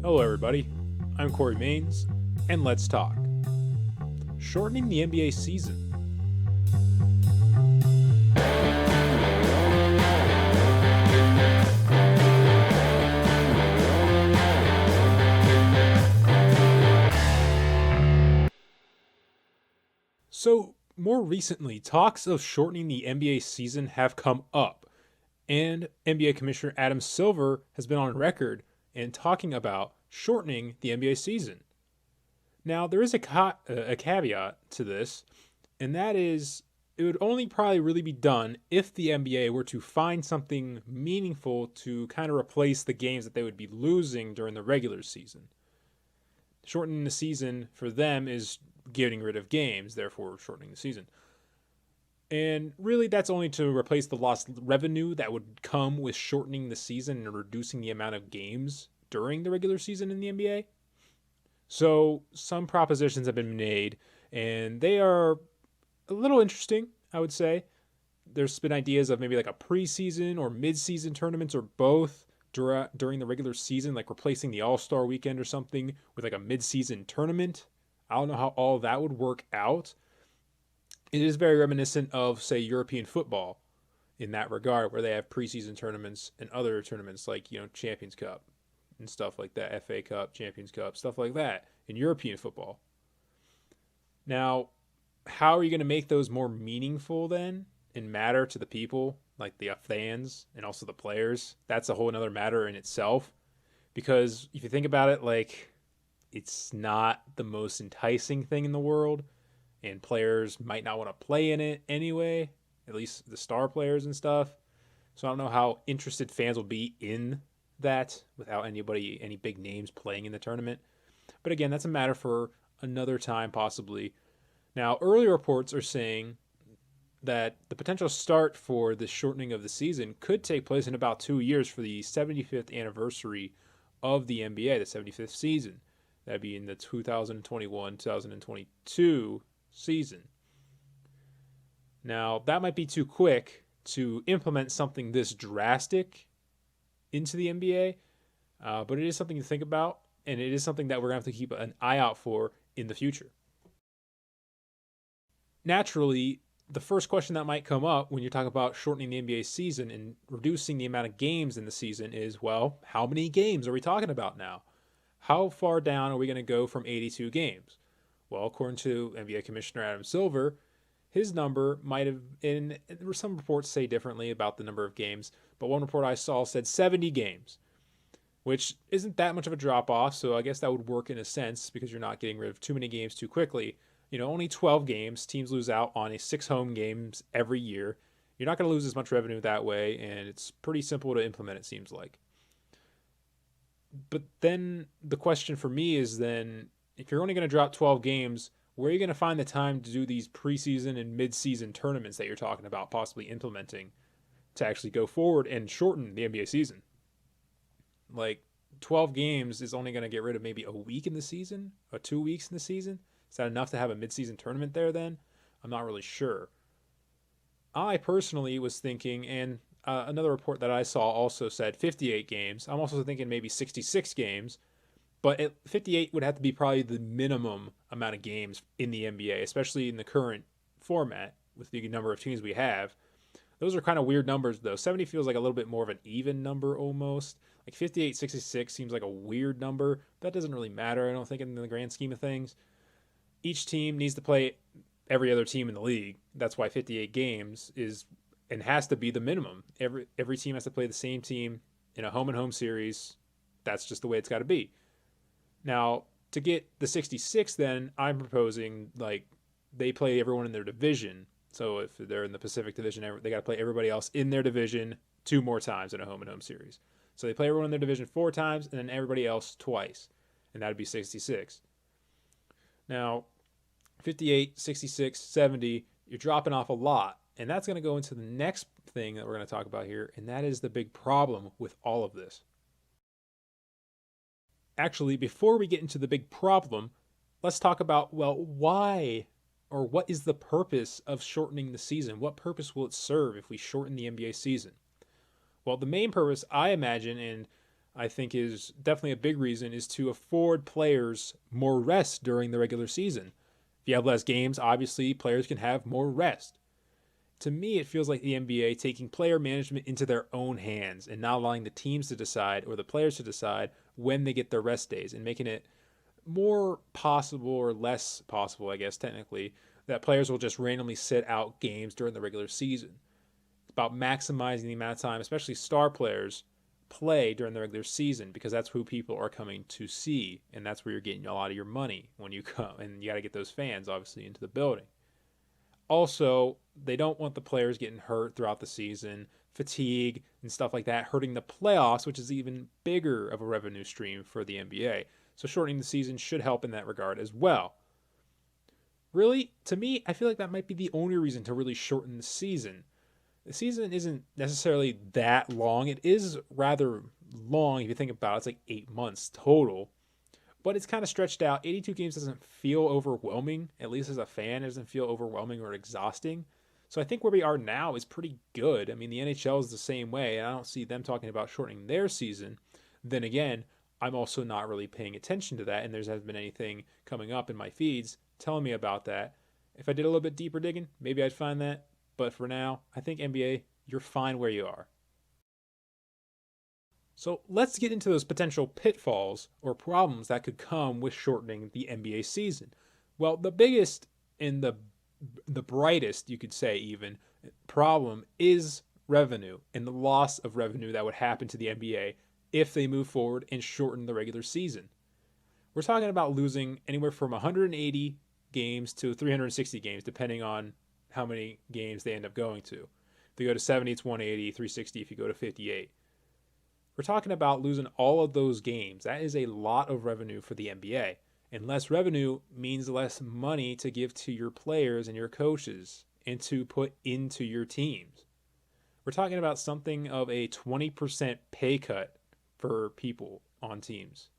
Hello, everybody. I'm Cory and let's talk. Shortening the NBA season. So, more recently, talks of shortening the NBA season have come up, and NBA Commissioner Adam Silver has been on record and talking about shortening the NBA season. Now, there is a caveat to this, and that is it would only probably really be done if the NBA were to find something meaningful to kind of replace the games that they would be losing during the regular season. Shortening the season for them is getting rid of games, therefore shortening the season. And really, that's only to replace the lost revenue that would come with shortening the season and reducing the amount of games during the regular season in the NBA. So, some propositions have been made, and they are a little interesting, I would say. There's been ideas of maybe like a preseason or mid-season tournaments or both during the regular season, like replacing the All-Star weekend or something with like a mid-season tournament. I don't know how all that would work out. It is very reminiscent of, say, European football in that regard, where they have preseason tournaments and other tournaments like, Champions Cup and stuff like that, FA Cup, Champions Cup, stuff like that in European football. Now, how are you going to make those more meaningful then and matter to the people, like the fans and also the players? That's a whole another matter in itself. Because if you think about it, like, it's not the most enticing thing in the world, and players might not want to play in it anyway, at least the star players and stuff. So I don't know how interested fans will be in that without any big names playing in the tournament. But again, that's a matter for another time, possibly. Now, early reports are saying that the potential start for the shortening of the season could take place in about 2 years for the 75th anniversary of the NBA, the 75th season. That'd be in the 2021-2022 season. Now, that might be too quick to implement something this drastic into the NBA, but it is something to think about, and it is something that we're going to have to keep an eye out for in the future. Naturally, the first question that might come up when you're talking about shortening the NBA season and reducing the amount of games in the season is, well, how many games are we talking about now? How far down are we going to go from 82 games? Well, according to NBA Commissioner Adam Silver, his number might have, and some reports say differently about the number of games, but one report I saw said 70 games, which isn't that much of a drop off, so I guess that would work in a sense because you're not getting rid of too many games too quickly. Only 12 games. Teams lose out on 6 home games every year. You're not going to lose as much revenue that way, and it's pretty simple to implement, it seems like. But then the question for me is then, if you're only going to drop 12 games, where are you going to find the time to do these preseason and mid-season tournaments that you're talking about possibly implementing to actually go forward and shorten the NBA season? Like, 12 games is only going to get rid of maybe a week in the season or 2 weeks in the season. Is that enough to have a mid-season tournament there then? I'm not really sure. I personally was thinking, and another report that I saw also said 58 games. I'm also thinking maybe 66 games, but 58 would have to be probably the minimum amount of games in the NBA, especially in the current format with the number of teams we have. Those are kind of weird numbers, though. 70 feels like a little bit more of an even number almost. Like 58, 66 seems like a weird number. That doesn't really matter, I don't think, in the grand scheme of things. Each team needs to play every other team in the league. That's why 58 games is and has to be the minimum. Every team has to play the same team in a home and home series. That's just the way it's got to be. Now, to get the 66, then I'm proposing like they play everyone in their division. So if they're in the Pacific Division, they got to play everybody else in their division 2 more times in a home and home series. So they play everyone in their division 4 times and then everybody else twice, and that'd be 66. Now, 58, 66, 70, you're dropping off a lot. And that's going to go into the next thing that we're going to talk about here, and that is the big problem with all of this. Actually, before we get into the big problem, let's talk about, well, why or what is the purpose of shortening the season? What purpose will it serve if we shorten the NBA season? Well, the main purpose, I imagine, and I think is definitely a big reason is to afford players more rest during the regular season. If you have less games, obviously players can have more rest. To me, it feels like the NBA taking player management into their own hands and not allowing the teams to decide or the players to decide when they get their rest days and making it more possible or less possible, I guess, technically, that players will just randomly sit out games during the regular season. It's about maximizing the amount of time, especially star players, play during the regular season because that's who people are coming to see. And that's where you're getting a lot of your money when you come. And you got to get those fans, obviously, into the building. Also, they don't want the players getting hurt throughout the season, fatigue and stuff like that, hurting the playoffs, which is even bigger of a revenue stream for the NBA. So shortening the season should help in that regard as well. Really, to me, I feel like that might be the only reason to really shorten the season. The season isn't necessarily that long. It is rather long if you think about it. It's like 8 months total, but it's kind of stretched out. 82 games doesn't feel overwhelming, at least as a fan. It doesn't feel overwhelming or exhausting. So I think where we are now is pretty good. I mean, the NHL is the same way, and I don't see them talking about shortening their season. Then again, I'm also not really paying attention to that, and there hasn't been anything coming up in my feeds telling me about that. If I did a little bit deeper digging, maybe I'd find that. But for now, I think NBA, you're fine where you are. So let's get into those potential pitfalls or problems that could come with shortening the NBA season. Well, the biggest and the brightest, you could say even, problem is revenue and the loss of revenue that would happen to the NBA if they move forward and shorten the regular season. We're talking about losing anywhere from 180 games to 360 games, depending on how many games they end up going to. If they go to 70, it's 180, 360 if you go to 58. We're talking about losing all of those games. That is a lot of revenue for the NBA. And less revenue means less money to give to your players and your coaches and to put into your teams. We're talking about something of a 20% pay cut for people on teams.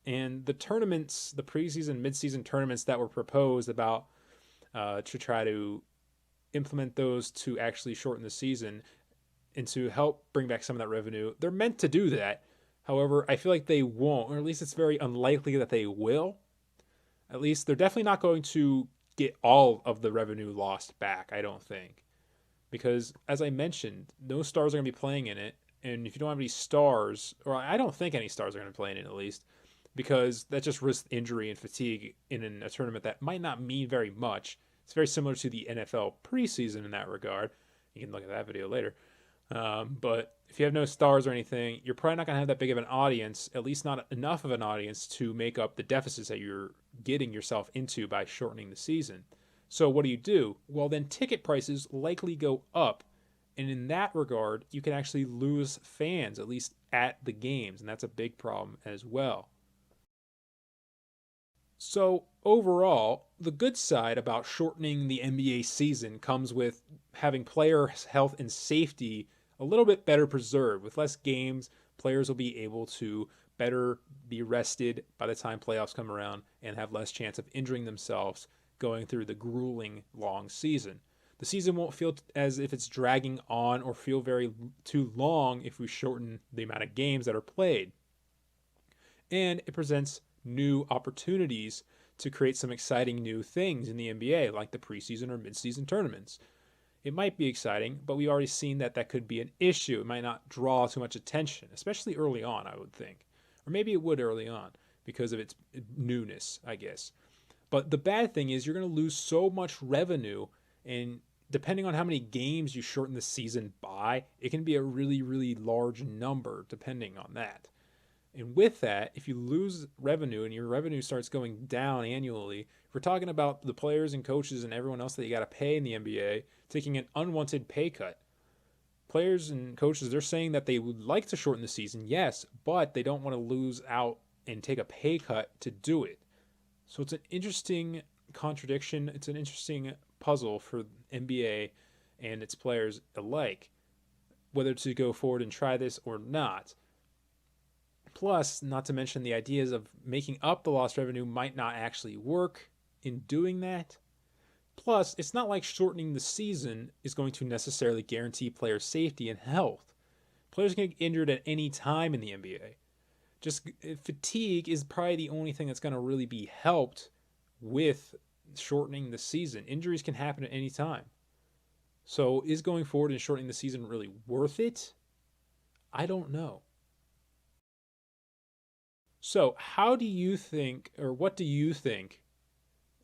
And the tournaments, the preseason, midseason tournaments that were proposed about to try to implement those to actually shorten the season and to help bring back some of that revenue, they're meant to do that. However, I feel like they won't, or at least it's very unlikely that they will. At least they're definitely not going to get all of the revenue lost back, I don't think. Because, as I mentioned, no stars are going to be playing in it. And if you don't have any stars, or I don't think any stars are going to play in it at least, because that just risks injury and fatigue in a tournament that might not mean very much. It's very similar to the NFL preseason in that regard. You can look at that video later. But if you have no stars or anything, you're probably not going to have that big of an audience, at least not enough of an audience to make up the deficits that you're getting yourself into by shortening the season. So what do? Well, then ticket prices likely go up. And in that regard, you can actually lose fans, at least at the games. And that's a big problem as well. So, overall, the good side about shortening the NBA season comes with having player health and safety a little bit better preserved. With less games, players will be able to better be rested by the time playoffs come around and have less chance of injuring themselves going through the grueling long season. The season won't feel as if it's dragging on or feel very too long if we shorten the amount of games that are played. And it presents new opportunities to create some exciting new things in the NBA, like the preseason or midseason tournaments. It might be exciting, but we've already seen that that could be an issue. It might not draw too much attention, especially early on, I would think. Or maybe it would early on because of its newness, I guess. But the bad thing is you're going to lose so much revenue, and depending on how many games you shorten the season by, it can be a really, really large number depending on that. And with that, if you lose revenue and your revenue starts going down annually, we're talking about the players and coaches and everyone else that you got to pay in the NBA taking an unwanted pay cut. Players and coaches, they're saying that they would like to shorten the season, yes, but they don't want to lose out and take a pay cut to do it. So it's an interesting contradiction. It's an interesting puzzle for NBA and its players alike, whether to go forward and try this or not. Plus, not to mention the ideas of making up the lost revenue might not actually work in doing that. Plus, it's not like shortening the season is going to necessarily guarantee player safety and health. Players can get injured at any time in the NBA. Just fatigue is probably the only thing that's going to really be helped with shortening the season. Injuries can happen at any time. So is going forward and shortening the season really worth it? I don't know. So, how do you think, or what do you think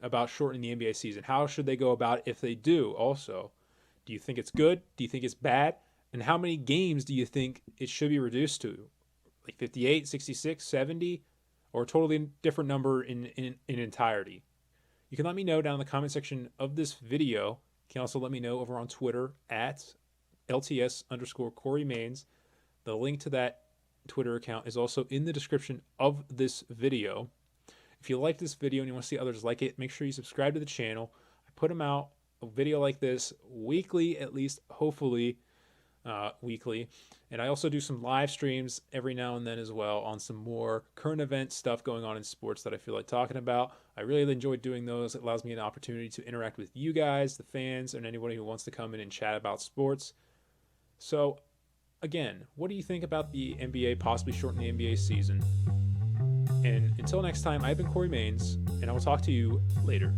about shortening the NBA season? How should they go about it if they do also? Do you think it's good? Do you think it's bad? And how many games do you think it should be reduced to? Like 58, 66, 70, or a totally different number in entirety? You can let me know down in the comment section of this video. You can also let me know over on Twitter at LTS_Cory Mains. The link to that Twitter account is also in the description of this video. If you like this video and you want to see others like it, make sure you subscribe to the channel. I put them out, a video like this, weekly at least, hopefully weekly. And I also do some live streams every now and then as well on some more current event stuff going on in sports that I feel like talking about. I really enjoy doing those. It allows me an opportunity to interact with you guys, the fans, and anybody who wants to come in and chat about sports. So, again, what do you think about the NBA possibly shortening the NBA season? And until next time, I've been Cory Mains, and I will talk to you later.